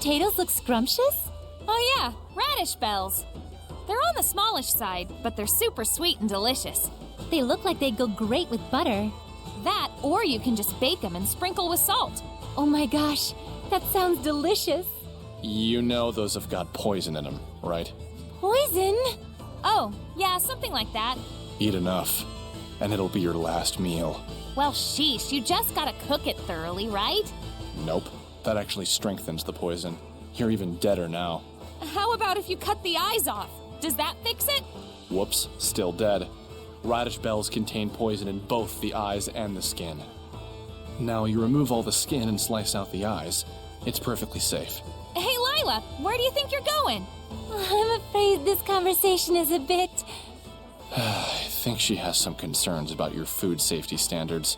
potatoes look scrumptious? Oh yeah, radish bells. They're on the smallish side, but they're super sweet and delicious. They look like they'd go great with butter. That, or you can just bake them and sprinkle with salt. Oh my gosh, that sounds delicious. You know those have got poison in them, right? Poison? Oh, yeah, something like that. Eat enough, and it'll be your last meal. Well, sheesh, you just gotta cook it thoroughly, right? Nope, that actually strengthens the poison. You're even deader now. How about if you cut the eyes off? Does that fix it? Whoops, still dead. Radish bells contain poison in both the eyes and the skin. Now you remove all the skin and slice out the eyes. It's perfectly safe. Hey, Lila, where do you think you're going? I'm afraid this conversation is a bit... I think she has some concerns about your food safety standards.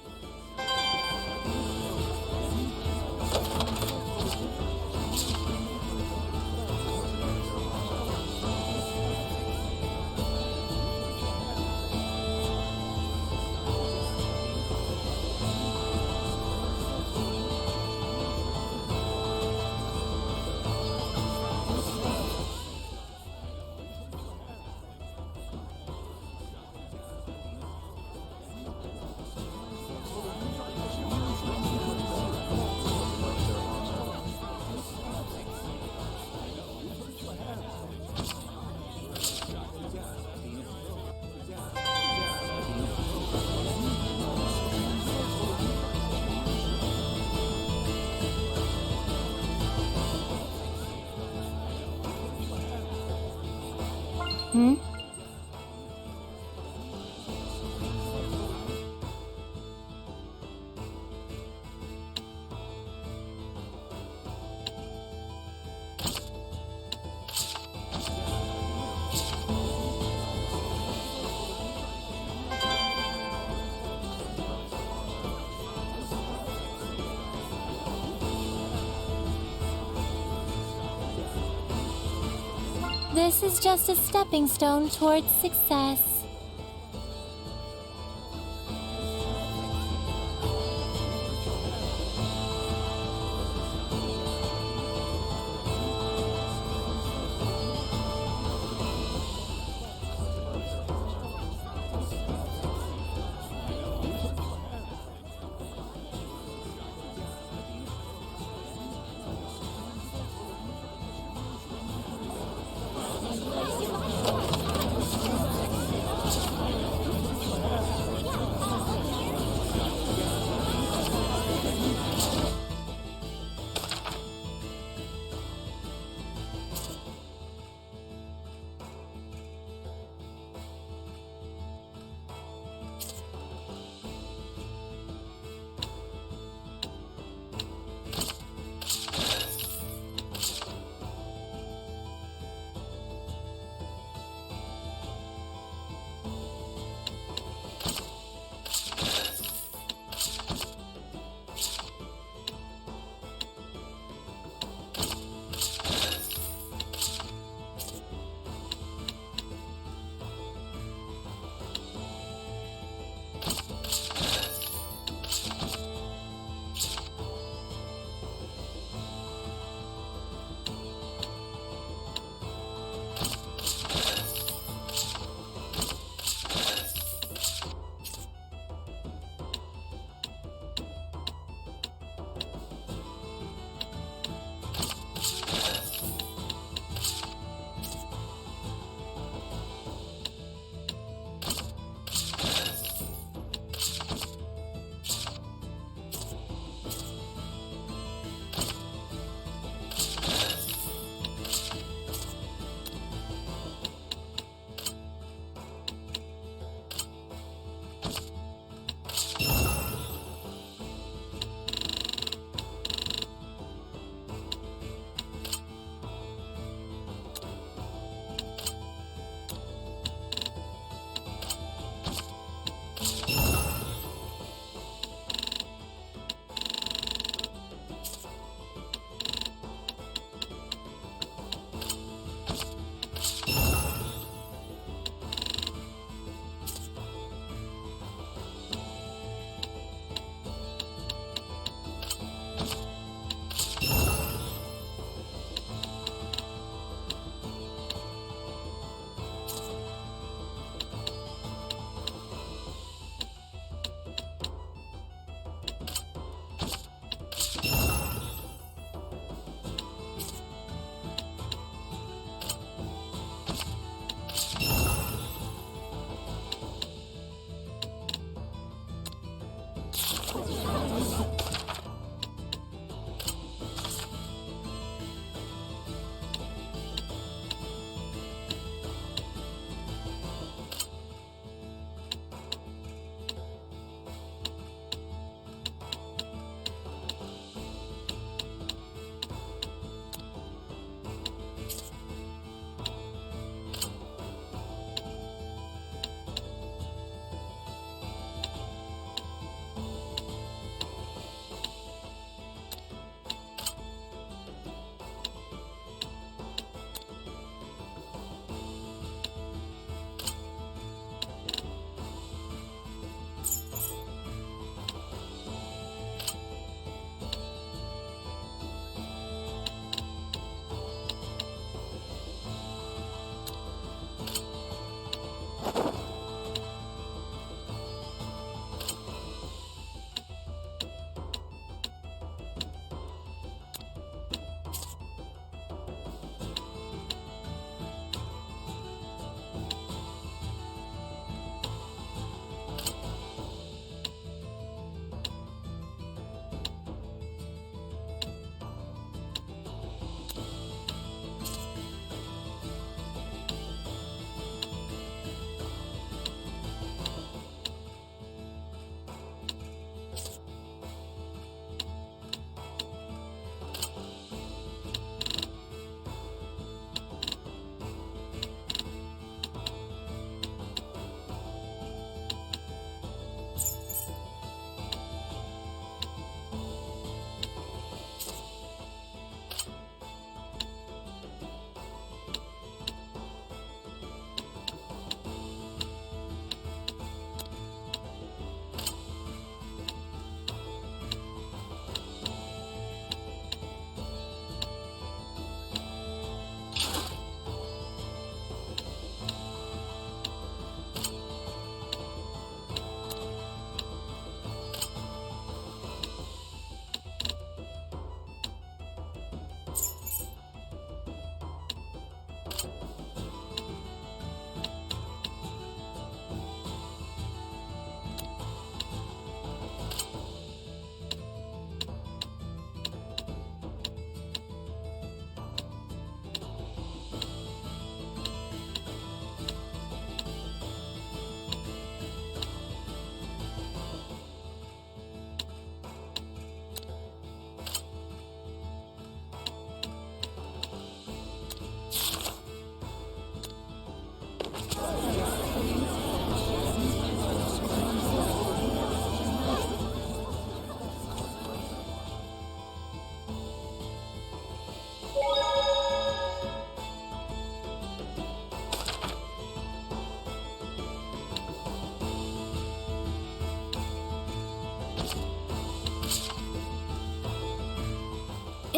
This is just a stepping stone towards success.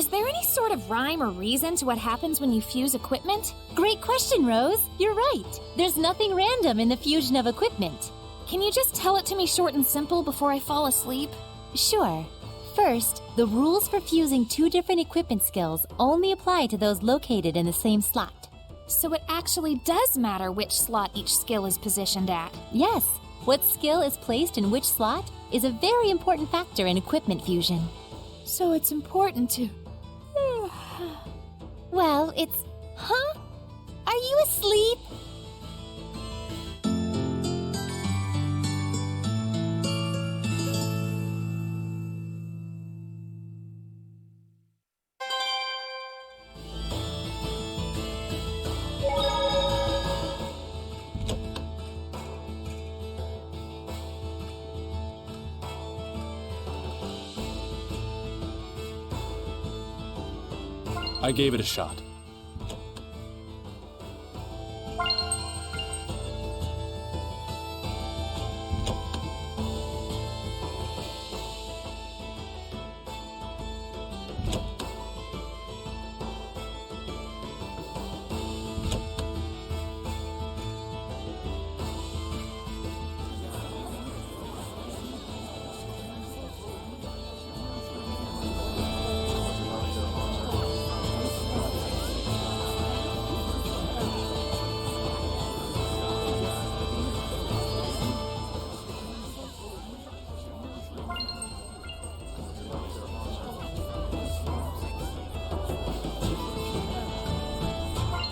there any sort of rhyme or reason to what happens when you fuse equipment? Great question, Rose. You're right. There's nothing random in the fusion of equipment. Can you just tell it to me short and simple before I fall asleep? Sure. First, the rules for fusing two different equipment skills only apply to those located in the same slot. So it actually does matter which slot each skill is positioned at. Yes, what skill is placed in which slot is a very important factor in equipment fusion. So it's important to... Well, it's... Huh? Are you asleep? I gave it a shot.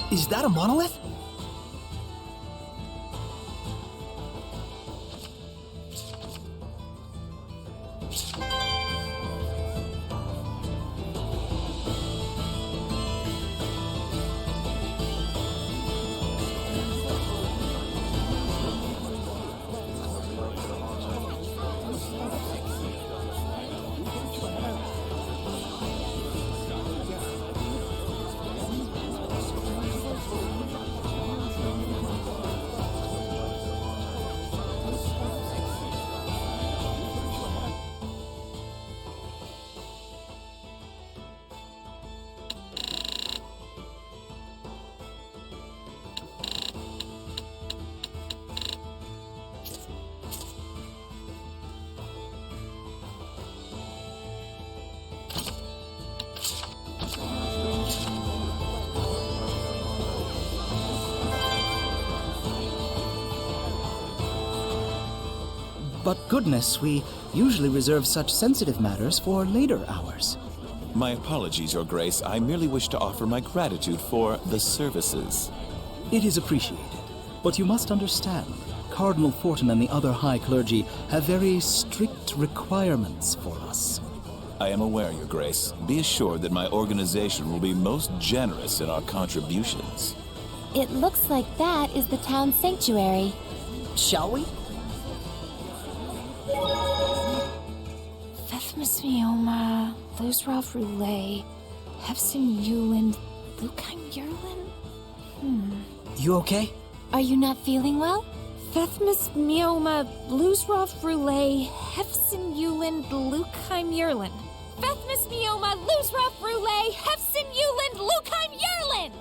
Is that a monolith? But goodness, we usually reserve such sensitive matters for later hours. My apologies, Your Grace. I merely wish to offer my gratitude for the services. It is appreciated, but you must understand, Cardinal Fortin and the other high clergy have very strict requirements for us. I am aware, Your Grace. Be assured that my organization will be most generous in our contributions. It looks like that is the town sanctuary. Shall we? Fethmas Mioma, Luzrov Roulette, Hefsin Yuland, Lukaim Yerlin? You okay? Are you not feeling well? Fethmas Mioma, Luzrov Roulette, Hefsin Yuland, Lukaim Yerlin. Fethmas Mioma, Luzrov Roulette, Hefsin Yuland, Lukaim Yerlin!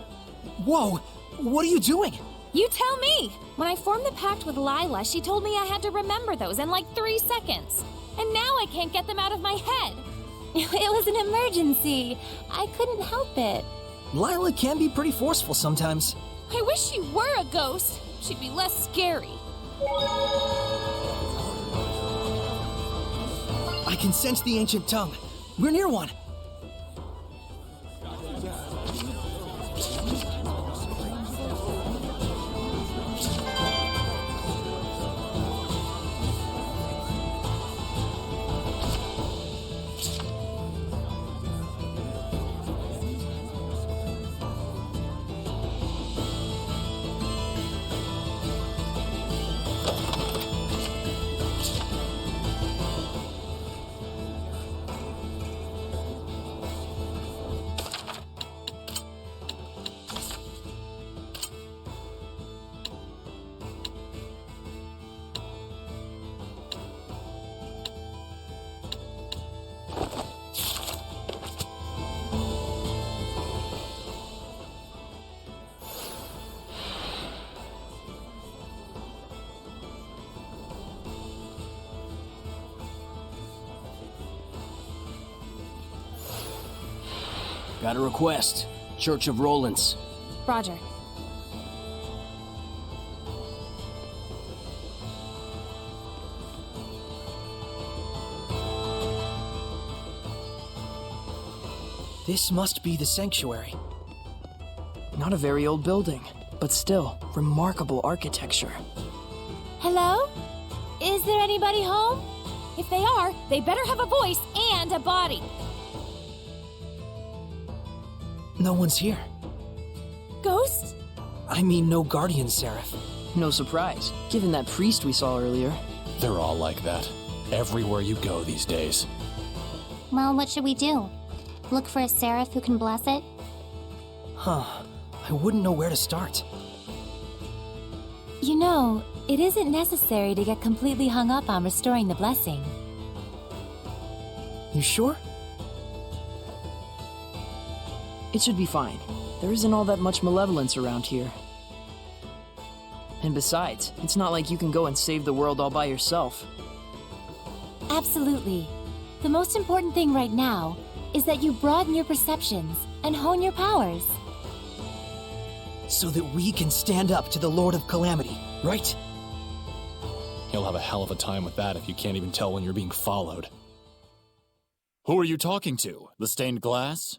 Whoa! What are you doing? You tell me! When I formed the pact with Lila, she told me I had to remember those in like 3 seconds. And now I can't get them out of my head. It was an emergency. I couldn't help it. Lila can be pretty forceful sometimes. I wish she were a ghost. She'd be less scary. I can sense the ancient tongue. We're near one. Got a request. Church of Rollins. Roger. This must be the sanctuary. Not a very old building, but still, remarkable architecture. Hello? Is there anybody home? If they are, they better have a voice and a body. No one's here. Ghosts? I mean, no guardian seraph. No surprise, given that priest we saw earlier. They're all like that. Everywhere you go these days. Well, what should we do? Look for a seraph who can bless it? Huh. I wouldn't know where to start. You know, it isn't necessary to get completely hung up on restoring the blessing. You sure? It should be fine. There isn't all that much malevolence around here. And besides, it's not like you can go and save the world all by yourself. Absolutely. The most important thing right now is that you broaden your perceptions and hone your powers. So that we can stand up to the Lord of Calamity, right? You'll have a hell of a time with that if you can't even tell when you're being followed. Who are you talking to? The stained glass?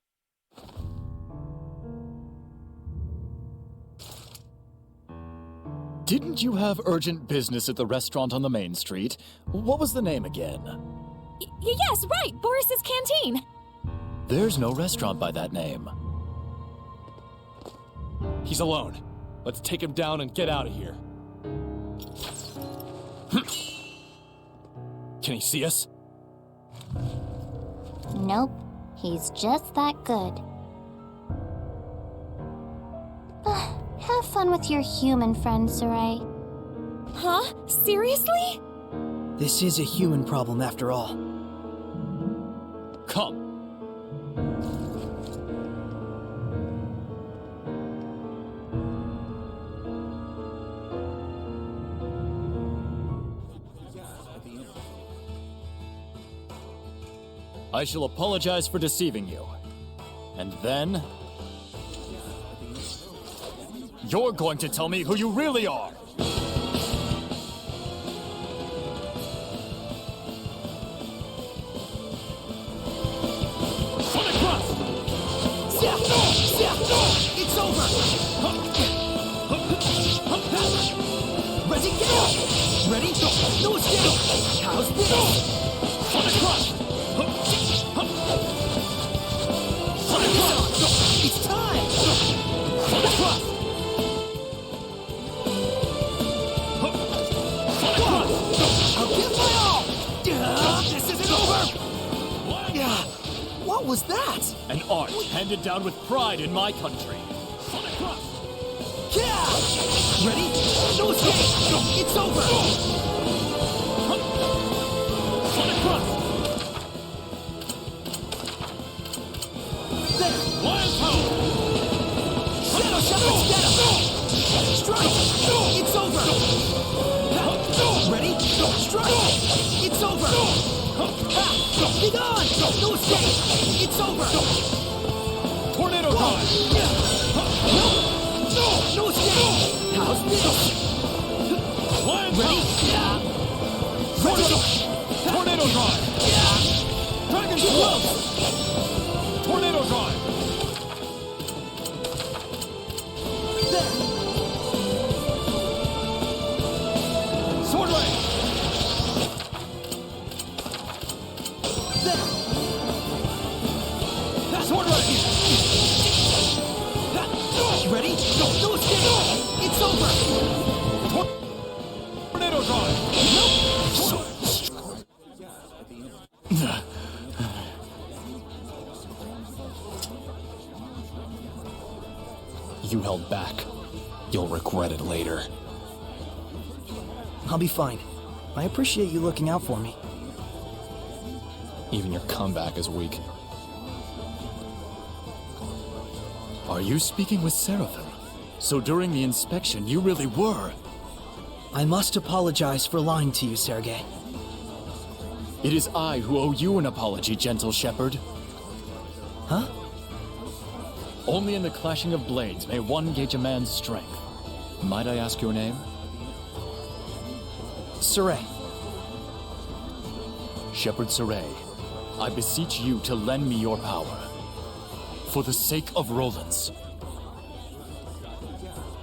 Didn't you have urgent business at the restaurant on the main street? What was the name again? Yes, right, Boris's Canteen. There's no restaurant by that name. He's alone. Let's take him down and get out of here. Can he see us? Nope. He's just that good. Have fun with your human friend, Sarai. Huh? Seriously? This is a human problem after all. Come. I shall apologize for deceiving you. And then... you're going to tell me who you really are! It's over! Ready, go! Ready? No escape! How's this? Sonic Crush! It's time! Sonic Crush! I'll give my all! This isn't over! What was that? An art handed down with pride in my country. Sonic Crush! Ready? No escape! It's over! Sonic Crush! There! Wild Power! Shadow, get him! Strike! It's over! Ready? Strike! It's over! Be gone! No escape! It's over! Tornado Drive! No escape! How's this? Wild Ready? Tornado Drive! Dragon Close! Tornado Drive! Sword Ray! Sword Ray! Ready? No escape! It's over! Tornado Drive! You held back. You'll regret it later. I'll be fine. I appreciate you looking out for me. Even your comeback is weak. Are you speaking with Seraphim? So during the inspection, you really were. I must apologize for lying to you, Sergei. It is I who owe you an apology, gentle shepherd. Huh? Only in the clashing of blades may one gauge a man's strength. Might I ask your name? Saray. Shepherd Saray, I beseech you to lend me your power. For the sake of Roland's.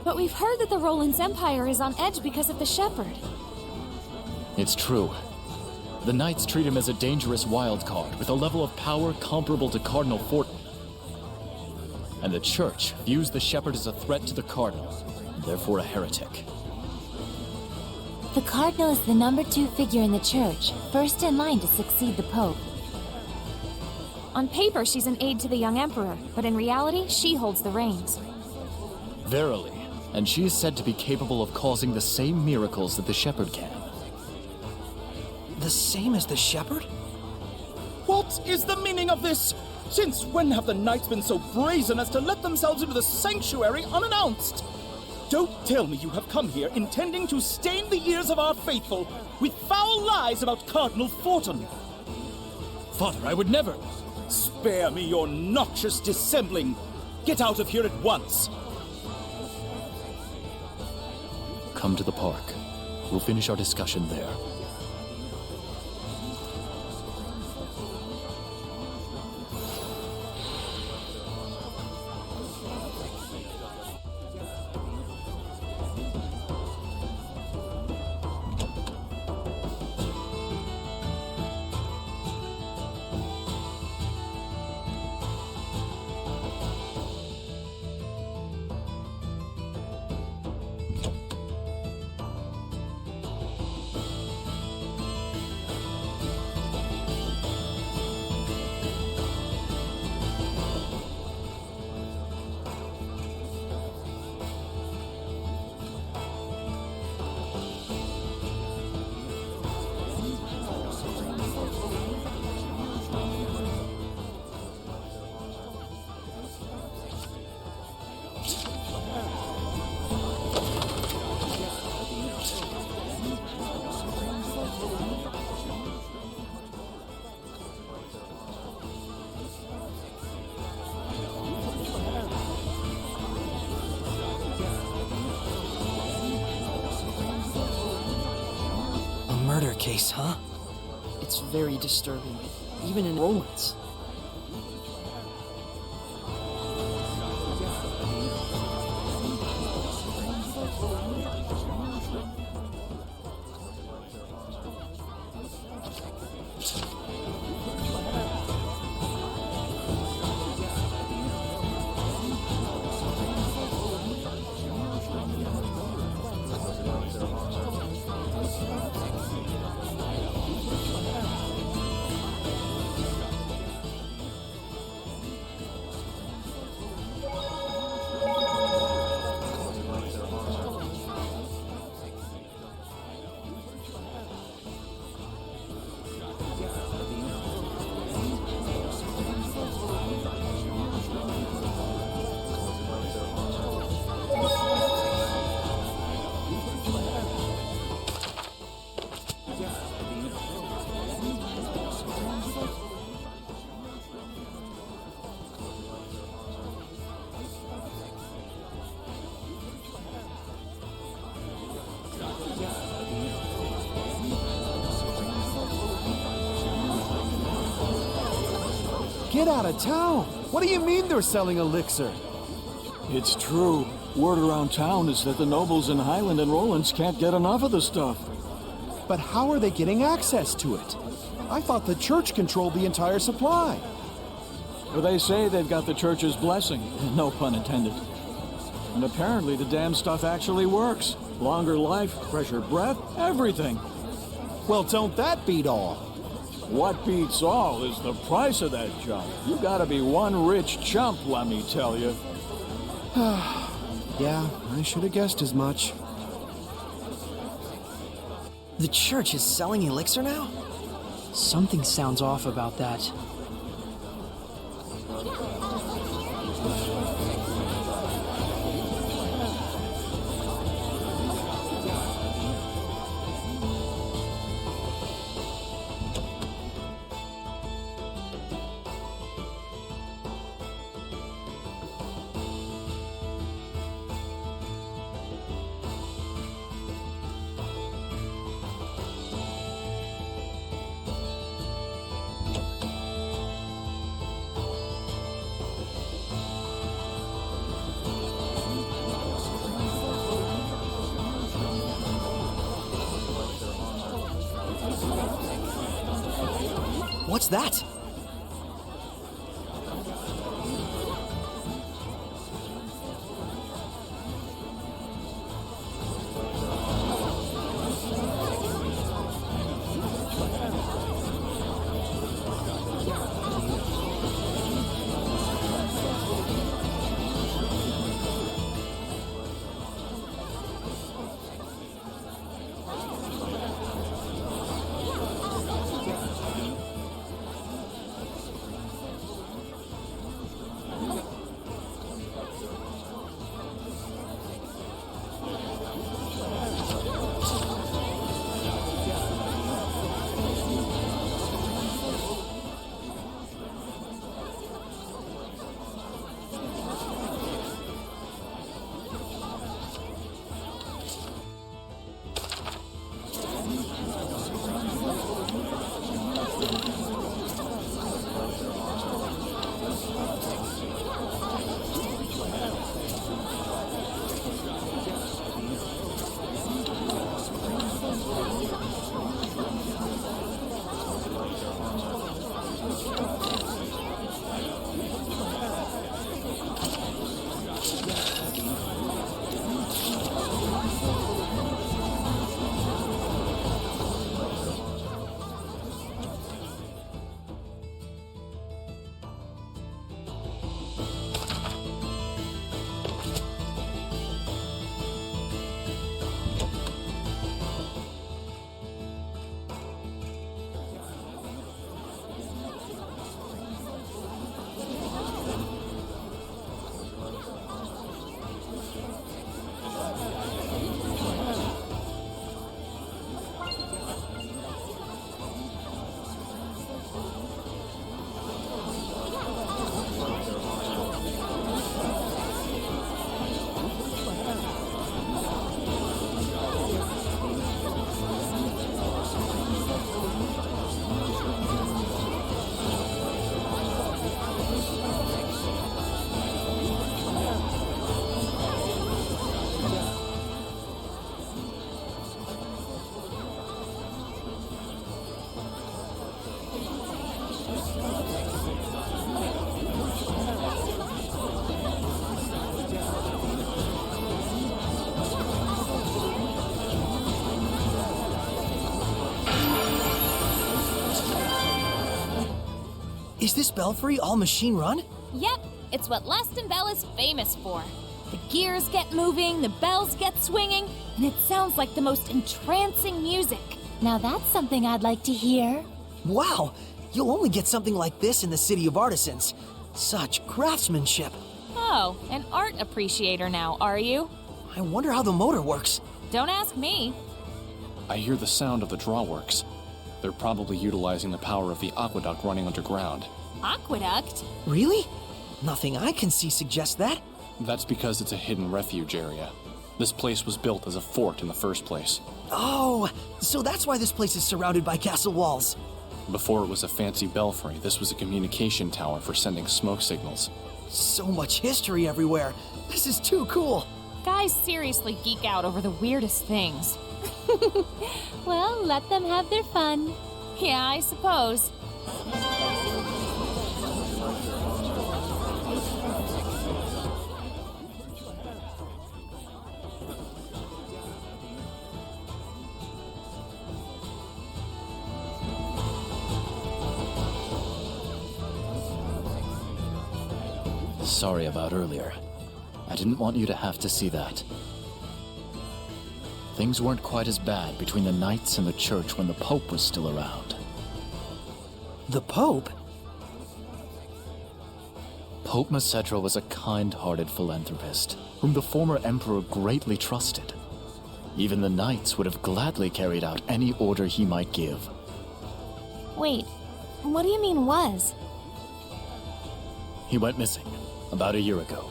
But we've heard that the Roland's Empire is on edge because of the Shepherd. It's true. The Knights treat him as a dangerous wild card with a level of power comparable to Cardinal Fortin. And the Church views the Shepherd as a threat to the Cardinal, and therefore a heretic. The Cardinal is the number 2 figure in the Church, first in line to succeed the Pope. On paper, she's an aide to the young Emperor, but in reality, she holds the reins. Verily, and she is said to be capable of causing the same miracles that the Shepherd can. The same as the Shepherd? What is the meaning of this? Since when have the Knights been so brazen as to let themselves into the sanctuary unannounced? Don't tell me you have come here intending to stain the ears of our faithful with foul lies about Cardinal Fortin. Father, I would never... Spare me your noxious dissembling. Get out of here at once. Come to the park. We'll finish our discussion there. Murder case, huh? It's very disturbing, even in Roland's. Get out of town! What do you mean they're selling elixir? It's true. Word around town is that the nobles in Highland and Roland's can't get enough of the stuff. But how are they getting access to it? I thought the church controlled the entire supply. Well, they say they've got the church's blessing, no pun intended. And apparently the damn stuff actually works. Longer life, fresher breath, everything. Well, don't that beat all? What beats all is the price of that junk. You gotta be one rich chump, let me tell you. Yeah, I should have guessed as much. The church is selling elixir now? Something sounds off about that. What's that? Is this belfry all machine run? Yep, it's what Laston Bell is famous for. The gears get moving, the bells get swinging, and it sounds like the most entrancing music. Now that's something I'd like to hear. Wow, you'll only get something like this in the City of Artisans. Such craftsmanship. Oh, an art appreciator now, are you? I wonder how the motor works. Don't ask me. I hear the sound of the drawworks. They're probably utilizing the power of the aqueduct running underground. Aqueduct? Really? Nothing I can see suggests that. That's because it's a hidden refuge area. This place was built as a fort in the first place. Oh, so that's why this place is surrounded by castle walls. Before it was a fancy belfry, this was a communication tower for sending smoke signals. So much history everywhere. This is too cool. Guys seriously geek out over the weirdest things. Well, let them have their fun. Yeah, I suppose. Sorry about earlier. I didn't want you to have to see that. Things weren't quite as bad between the Knights and the Church when the Pope was still around. The Pope? Pope Macedra was a kind-hearted philanthropist, whom the former Emperor greatly trusted. Even the Knights would have gladly carried out any order he might give. Wait, what do you mean was? He went missing about a year ago.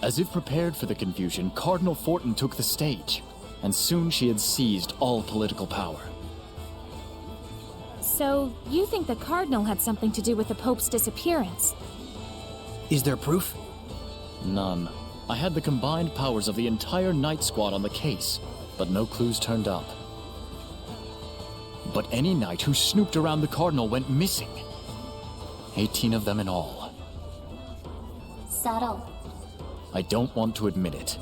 As if prepared for the confusion, Cardinal Fortin took the stage, and soon she had seized all political power. So, you think the Cardinal had something to do with the Pope's disappearance? Is there proof? None. I had the combined powers of the entire Knight Squad on the case, but no clues turned up. But any knight who snooped around the Cardinal went missing. 18 of them in all. Subtle. I don't want to admit it,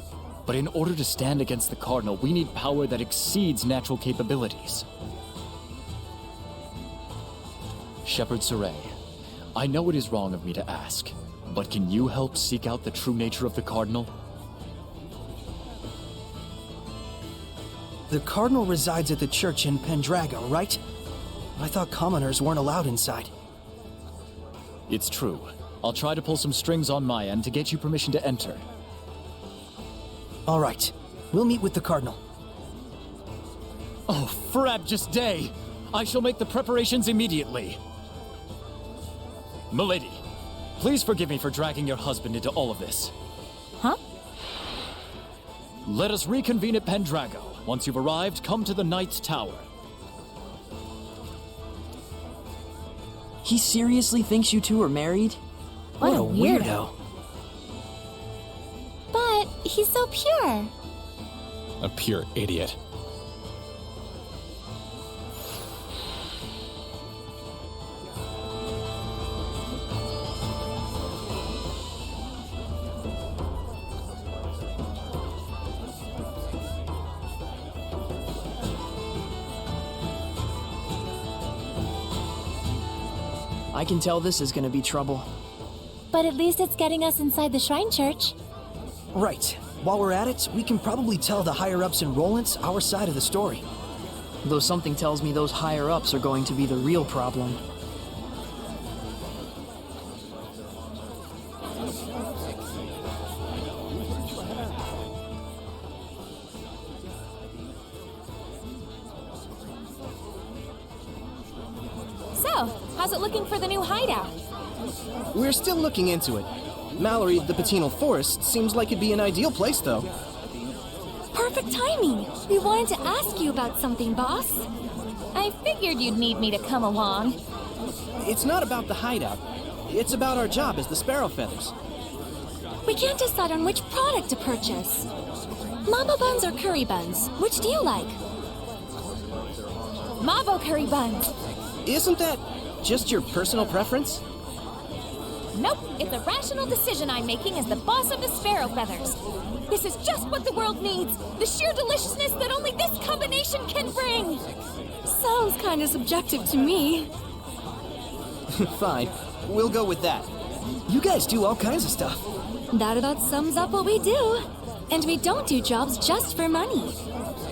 but in order to stand against the Cardinal, we need power that exceeds natural capabilities. Shepherd Saray, I know it is wrong of me to ask, but can you help seek out the true nature of the Cardinal? The Cardinal resides at the church in Pendrago, right? I thought commoners weren't allowed inside. It's true. I'll try to pull some strings on my end to get you permission to enter. All right. We'll meet with the Cardinal. Oh, frabjous day! I shall make the preparations immediately. Milady, please forgive me for dragging your husband into all of this. Huh? Let us reconvene at Pendrago. Once you've arrived, come to the Knight's Tower. He seriously thinks you two are married? What a weirdo. But he's so pure. A pure idiot. I can tell this is gonna be trouble. But at least it's getting us inside the Shrine Church. Right. While we're at it, we can probably tell the higher-ups in Rollins our side of the story. Though something tells me those higher-ups are going to be the real problem. So, how's it looking for the new hideout? We're still looking into it. Mallory, the Patinal Forest, seems like it'd be an ideal place, though. Perfect timing. We wanted to ask you about something, boss. I figured you'd need me to come along. It's not about the hideout. It's about our job as the Sparrow Feathers. We can't decide on which product to purchase. Mama buns or curry buns? Which do you like? Mavo curry buns. Isn't that just your personal preference? Nope, it's a rational decision I'm making as the boss of the Sparrow Feathers. This is just what the world needs. The sheer deliciousness that only this combination can bring. Sounds kind of subjective to me. Fine, we'll go with that. You guys do all kinds of stuff. That about sums up what we do. And we don't do jobs just for money.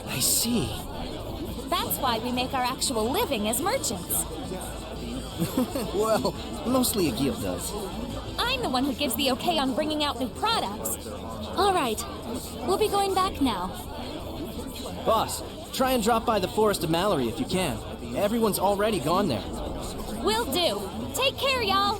I see. That's why we make our actual living as merchants. Well, mostly Agil does. I'm the one who gives the okay on bringing out new products. All right. We'll be going back now. Boss, try and drop by the Forest of Mallory if you can. Everyone's already gone there. Will do. Take care, y'all.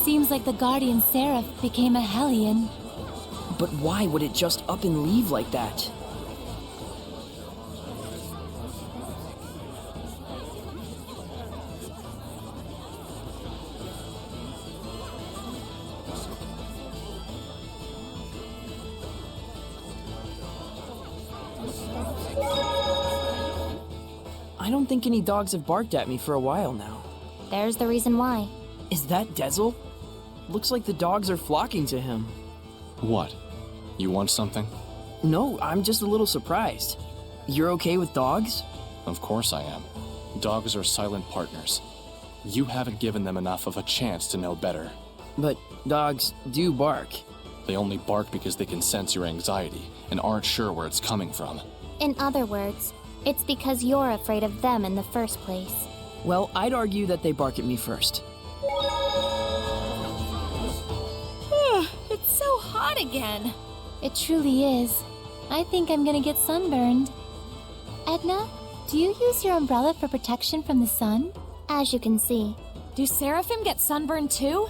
Seems like the Guardian Seraph became a Hellion. But why would it just up and leave like that? I don't think any dogs have barked at me for a while now. There's the reason why. Is that Dezel? Looks like the dogs are flocking to him. What? You want something? No, I'm just a little surprised. You're okay with dogs? Of course I am. Dogs are silent partners. You haven't given them enough of a chance to know better. But dogs do bark. They only bark because they can sense your anxiety and aren't sure where it's coming from. In other words, it's because you're afraid of them in the first place. Well, I'd argue that they bark at me first. hot again. It truly is. I think I'm gonna get sunburned. Edna, do you use your umbrella for protection from the sun? As you can see. Do Seraphim get sunburned too?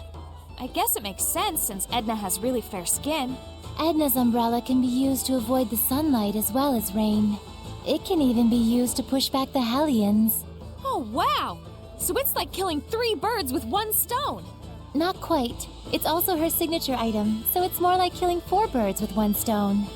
I guess it makes sense since Edna has really fair skin. Edna's umbrella can be used to avoid the sunlight as well as rain. It can even be used to push back the Hellions. Oh, wow! So it's like killing 3 birds with 1 stone. Not quite. It's also her signature item, so it's more like killing 4 birds with 1 stone.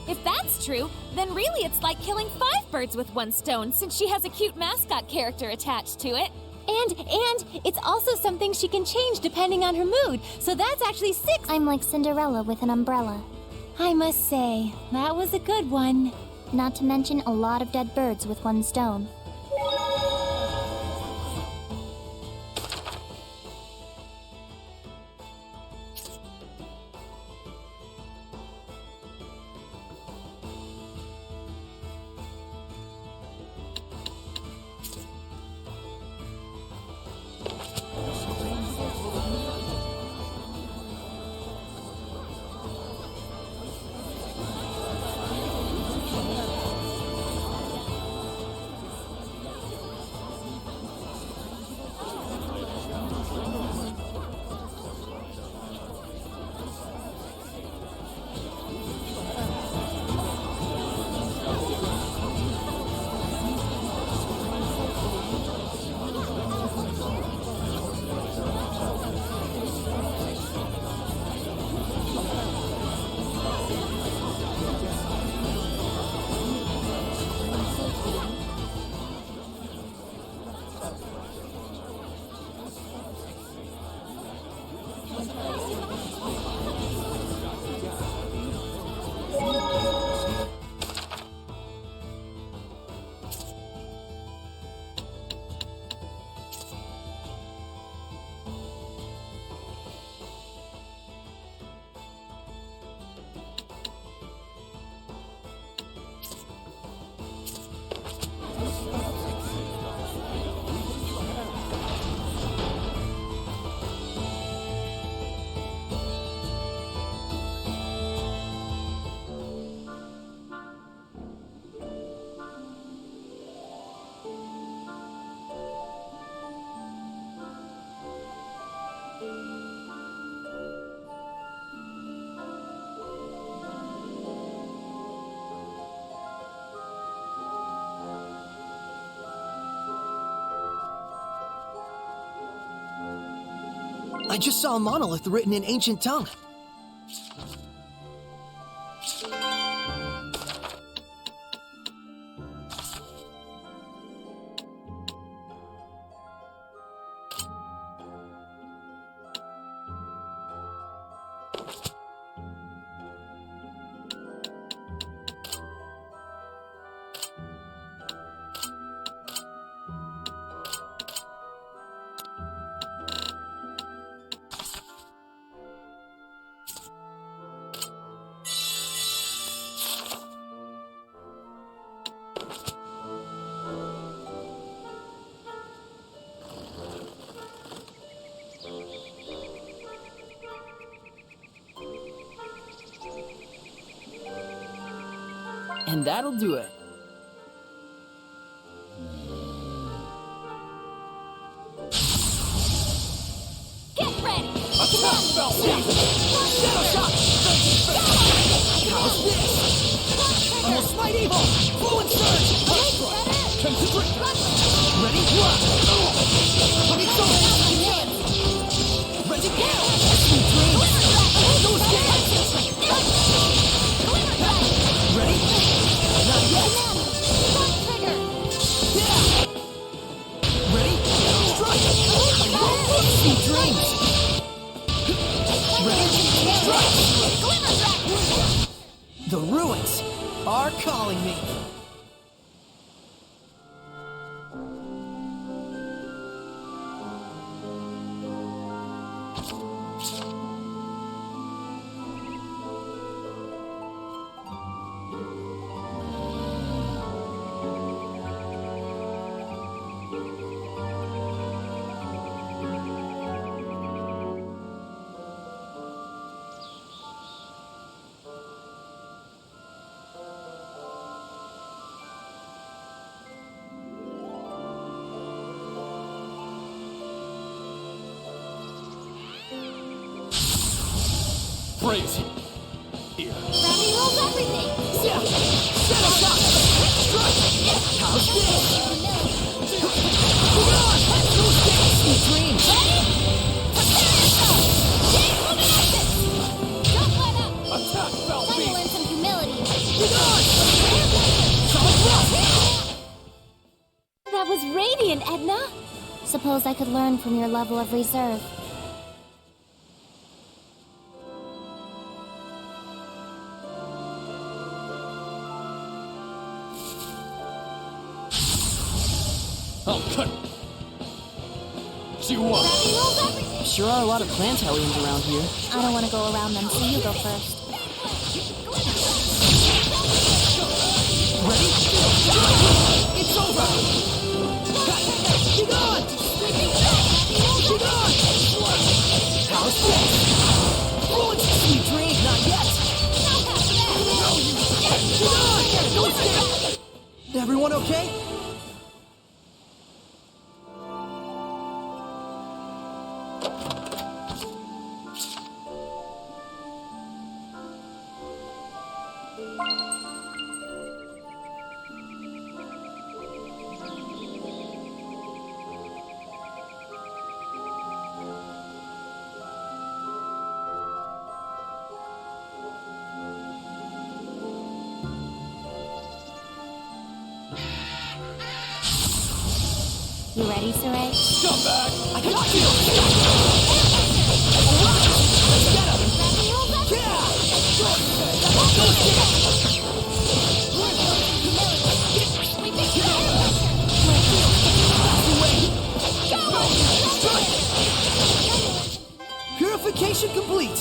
If that's true, then really it's like killing 5 birds with 1 stone since she has a cute mascot character attached to it. And it's also something she can change depending on her mood, so that's actually 6. I'm like Cinderella with an umbrella. I must say, that was a good one. Not to mention a lot of dead birds with 1 stone. I just saw a monolith written in ancient tongue. And that'll do it. Get ready! Attack, Bell! Shadow Shot! How's this? Almost Smite Evil! Fluent Surge! Concentrate! Ready? It's over! Ready? Sweet dreams! No escape! Ready? Not yet! Yeah! Ready? Strike! Sweet dreams! Ready? Strike! The ruins are calling me! phrase here. Gravity rolls everything! Yeah! Shadow shot! Strike! How's this? Moving on! No escape! Sweet dreams! Ready? Prepare yourself! James Luminescence! Don't let up! Attack, Bell Time to Beast! learn some humility. Moving on! Solid rock! That was radiant, Edna! Suppose I could learn from your level of reserve. I'll cut you up. Gravity rolls everything! Sure are a lot of plant hellions around here. I don't want to go around them, so you go first. Ready? It's over! Be gone! Be gone! How's this? Oh, it's a sweet dream, not yet! Be gone! No escape! Everyone okay? You ready, Saray? Scumbag! I got you! Alright! Let's get him! Yeah! No escape! Purification complete!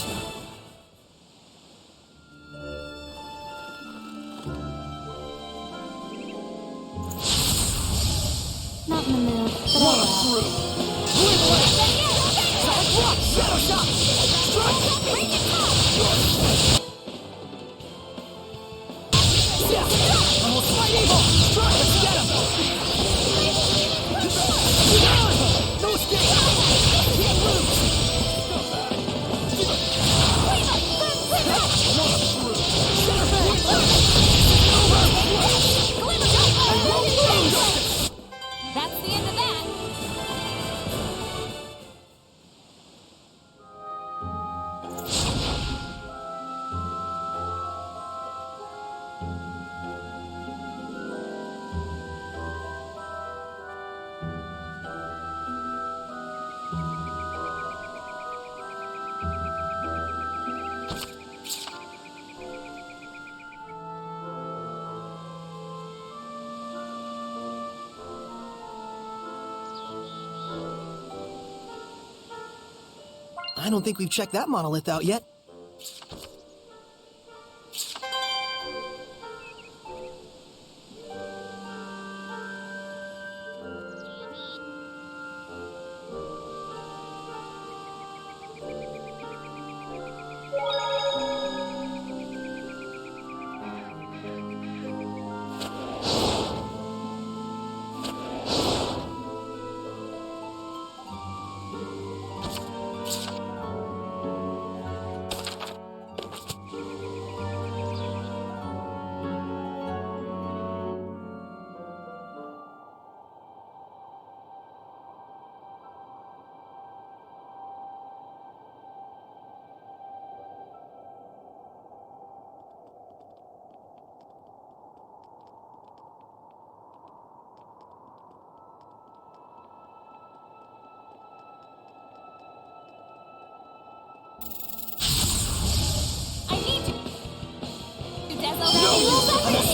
Not in the mood, but oh well. Shadow shot! Strike! Yeah! Almost fight evil! Strike! Let's get him! Be gone! No escape! Can't lose! That's the end of that! I don't think we've checked that monolith out yet.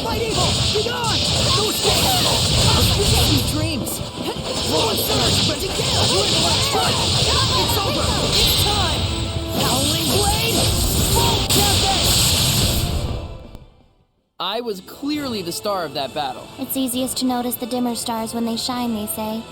Fight evil! Be gone! No escape! Sweet dreams! Roll and surge! But again! Strike! It's over! It's time! Howling blade! Full tempest! I was clearly the star of that battle. It's easiest to notice the dimmer stars when they shine, they say.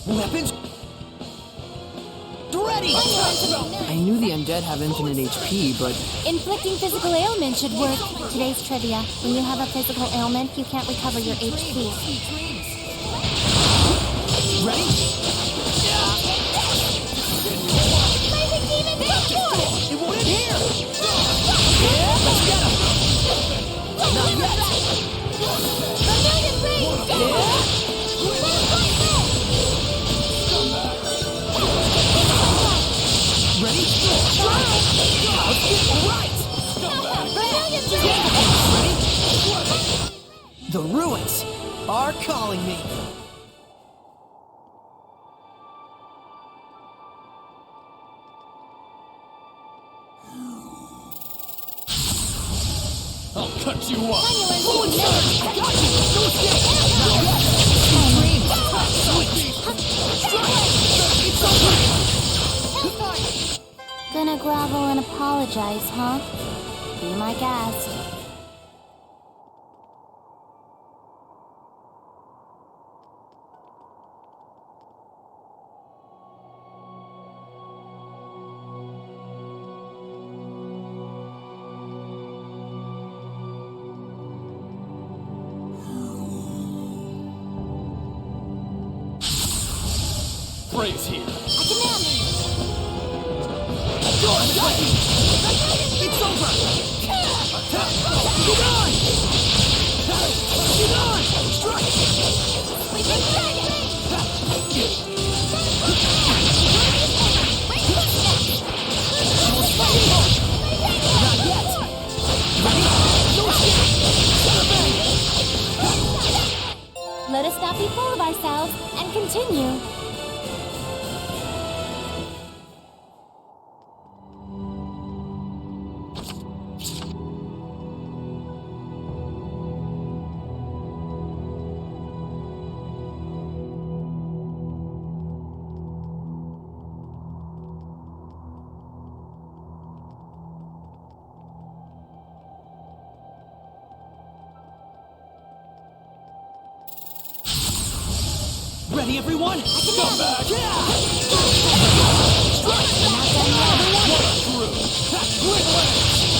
Weapons ready! I knew the undead have infinite HP, but Inflicting physical ailment should work. Today's trivia. When you have a physical ailment, you can't recover your HP. Ready? It won't end here! Let's get him! Not yet! Ready? Try! Right! Ready? The ruins are calling me. I'll cut you up! Gonna grovel and apologize, huh? Be my guest. Praise here. It's over! Get on! Get on! Strike! Not yet! Ready? No escape! Let us not be full of ourselves and continue. Ready, everyone? Come back!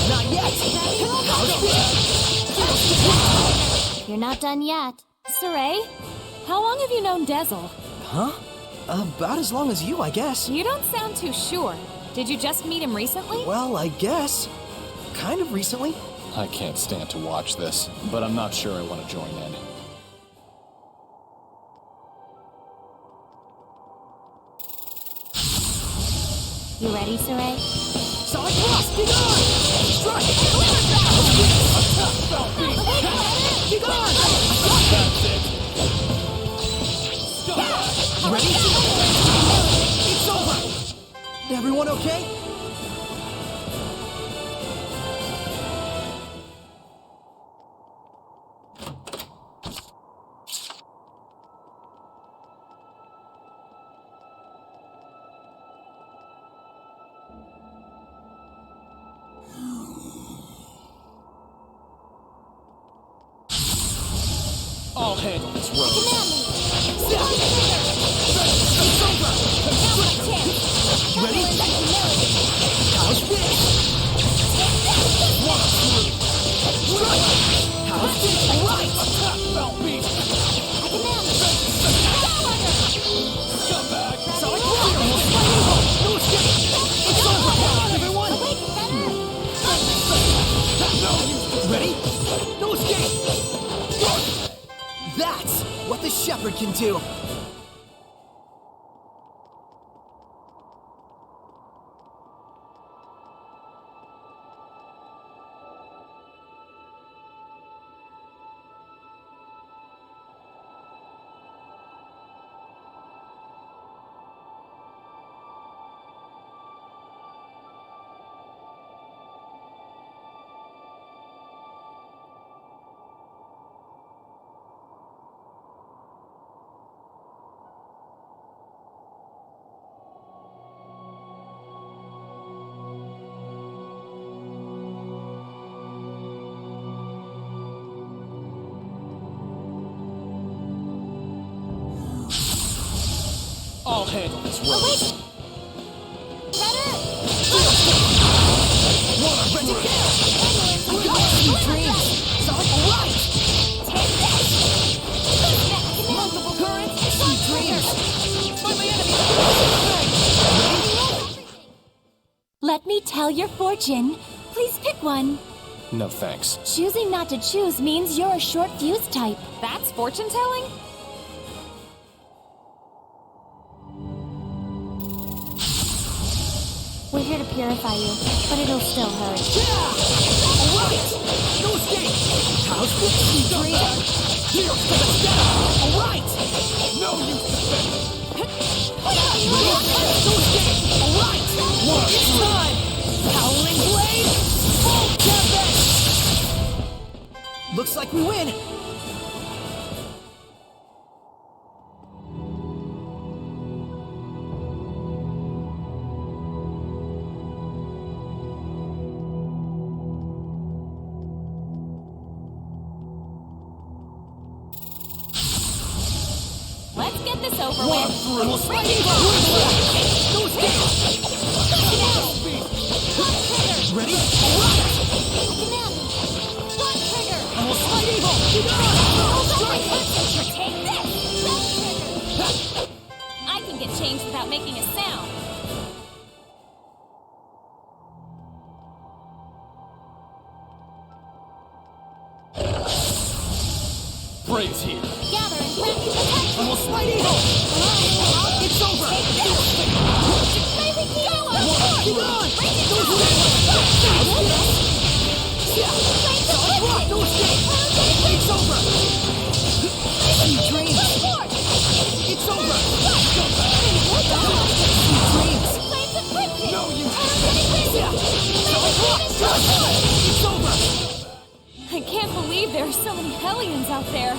Not yet! You're not done yet. Saray, how long have you known Dezel? Huh? About as long as you, I guess. You don't sound too sure. Did you just meet him recently? Well, I guess. Kind of recently. I can't stand to watch this, but I'm not sure I want to join in. You ready, Saray? Solid cross! Get on! Strike! Get on! That's it! Ready? It's over! Everyone okay? I'll handle this road. Ready? How's this? One, two. Right! How's this? Right! Attack, Valbeat! Come back! Solid cross! No escape! It's over! Everyone! Ready? No escape! That's what the shepherd can do! I'll handle this road. Wait! Better! Water ready to kill! I got some dreams! Sonic, alright! Take this! Multiple currents, sweet dreams! Find my enemy! Let me tell your fortune. Please pick one. No thanks. Choosing not to choose means you're a short fuse type. That's fortune telling? We're here to purify you, but it'll still hurt. Alright! No escape! How's this, sweet dreams? Here's to the center! Alright! No use defending! No escape! Alright! It's time! Howling Blade! Full tempest! Looks like we win! Let's get this over One with. through! No escape! Ready? Alright! One trigger! Almost fight evil! Take this! I can get changed without making a sound. Brave's here. Gather and grant me protection. Almost fight evil! It's over! Crazy Kiyoa! Keep on! No escape! It's over! Sweet dreams! It's over! Sweet dreams! No use! It's over! I can't believe there are so many Hellions out there.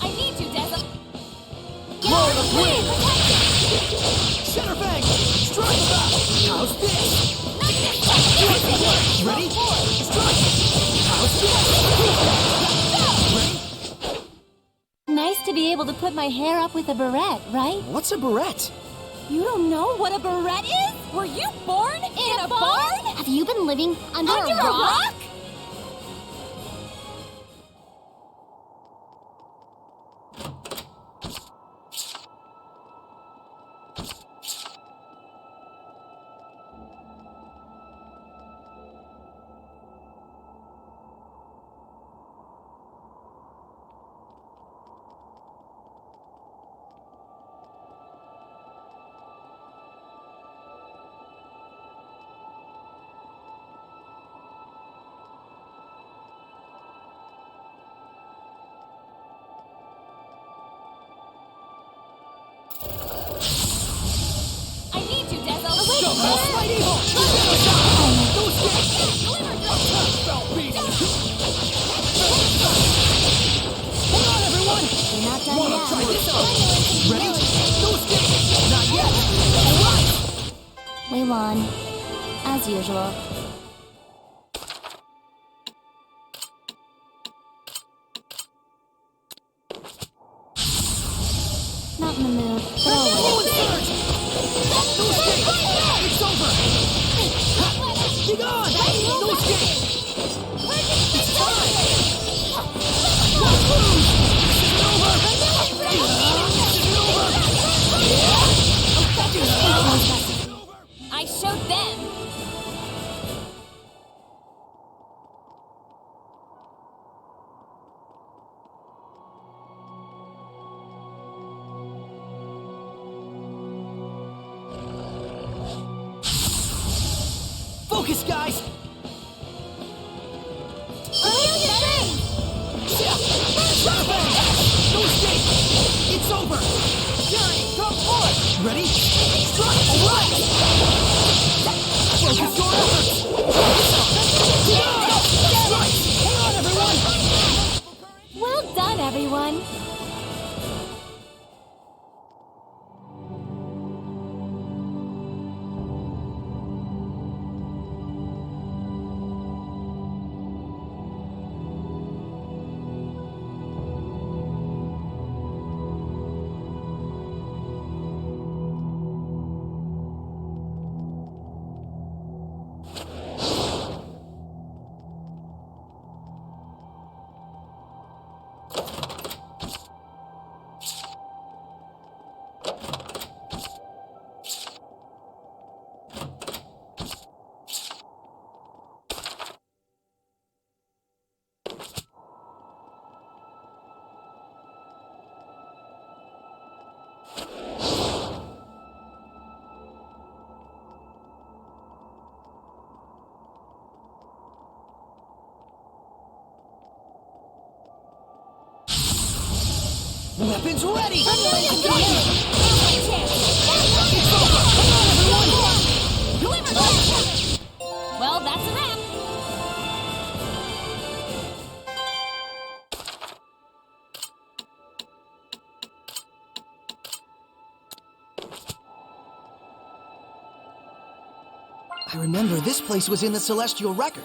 I need you, Desert. Lord of Wind! Shadowfang! Strike back! How's this? Ready? Strike! How's this? Nice to be able to put my hair up with a barrette, right? What's a barrette? You don't know what a barrette is? Were you born in a barn? Have you been living under Under a rock? I need you, Desert. Almost fight evil! No escape! Fell beast! Hang on, everyone! You're not done Wanna yet. try this out? Ready? No escape! Not yet! Alright! We won. As usual. Not in the mood. But I'll wait. Forward surge! No escape! It's over! Be gone! No escape! It's time! One move! This isn't over! This isn't over! I showed them. Focus, guys! No escape! It's over! Jerry, come forward! Ready? Strike! Alright! Focus your efforts! Strike! Hang on, everyone! Well done, everyone. Weapons ready! Well, that's a wrap. I remember this place was in the Celestial Record.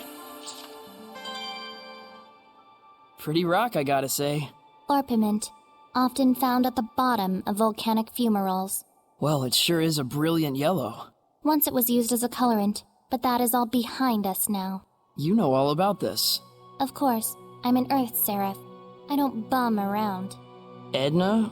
Pretty rock, I gotta say. Orpiment, often found at the bottom of volcanic fumaroles. Well, it sure is a brilliant yellow. Once it was used as a colorant, but that is all behind us now. You know all about this. Of course, I'm an Earth Seraph. I don't bum around. Edna?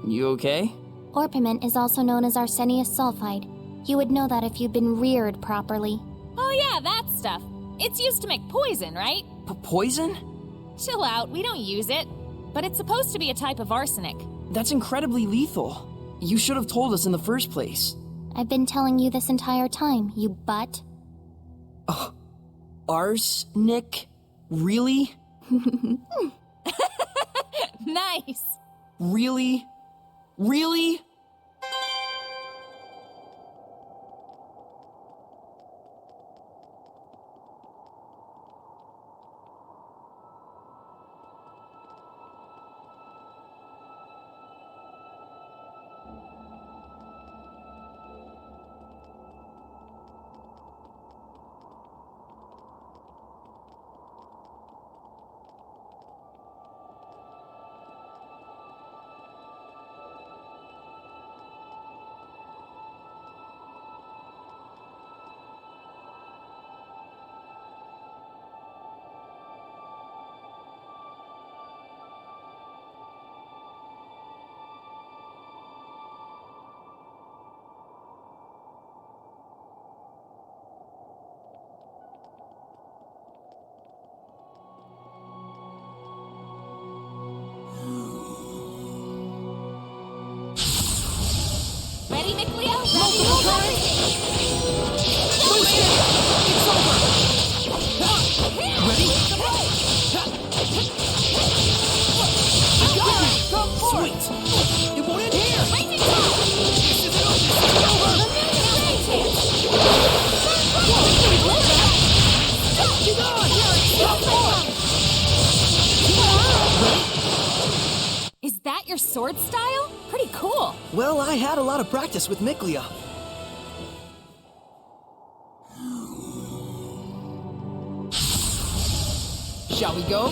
You okay? Orpiment is also known as arsenious sulfide. You would know that if you'd been reared properly. Oh yeah, that stuff. It's used to make poison, right? Poison? Chill out, we don't use it. But it's supposed to be a type of arsenic. That's incredibly lethal. You should have told us in the first place. I've been telling you this entire time, you butt. Arsenic? Really? Nice. Really? Really? Ready, Nickleo? Ready? It's over! Ready? Sweet! It won't end here! This isn't over! Get on! Is that your sword style? Pretty cool. Well, I had a lot of practice with Miklia. Shall we go?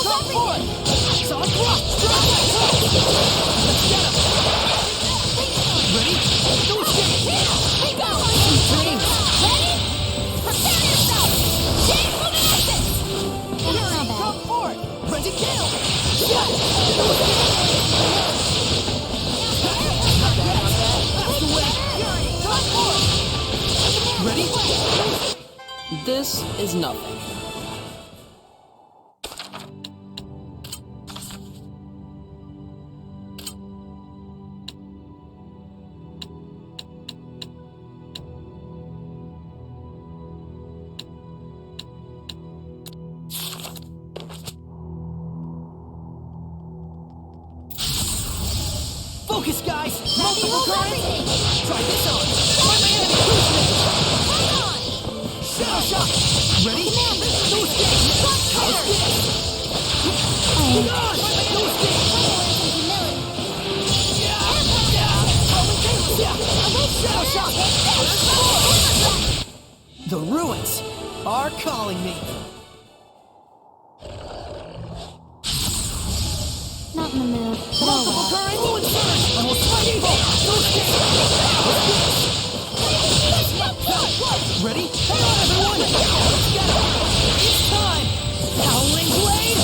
Come forward! Sonic Rock! Let's get him! Ready? No escape! Keep going! Dreams! Ready? Prepare yourself! Change luminescence! Come forward! Ready, kill! That's the way! Come forward! Ready? This is nothing. Focus, guys! Multiple currents! Try this on! Find my enemy! Shadow shot! Ready? No escape! House this! Get on! No escape! Shadow shot! The ruins are calling me! Not in the mood, but oh Multiple well. currents! Blue and surge! Almost fight evil! No escape! Ready? Hang on, everyone! Let's get it! It's time! Howling Blade!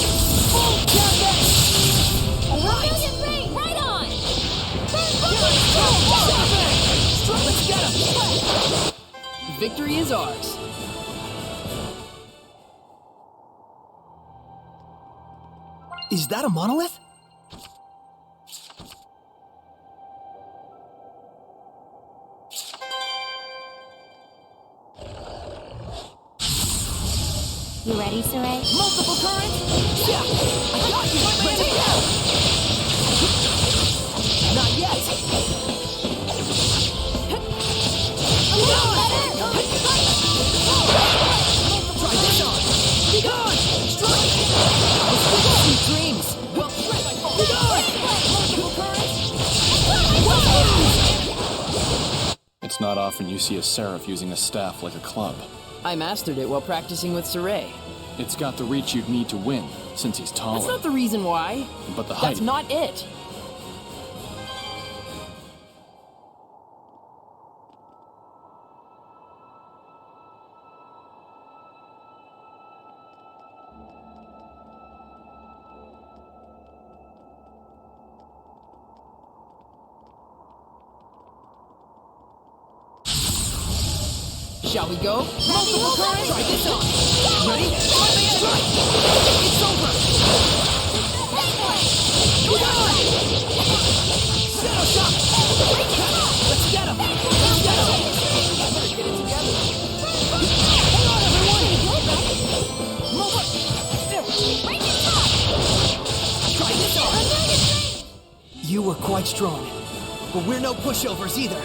Full tempest! Alright! Right on! Let's get him! Victory is ours. Is that a monolith? You ready, Saray? Multiple current? Yeah! I got you! Ready? Try this on! Be gone! Strike! Sweet dreams! Well, be gone! It's not often you see a seraph using a staff like a club. I mastered it while practicing with Saray. It's got the reach you'd need to win, since he's taller. That's not the reason why. But the height. That's not it. Shall we go? Multiple currents! Try this on! Ready? Strike! It's over! Be gone! Shadow shot! Let's get him! Let's get him! Better get it together. Hang on, everyone! Try this on! You were quite strong, but we're no pushovers either.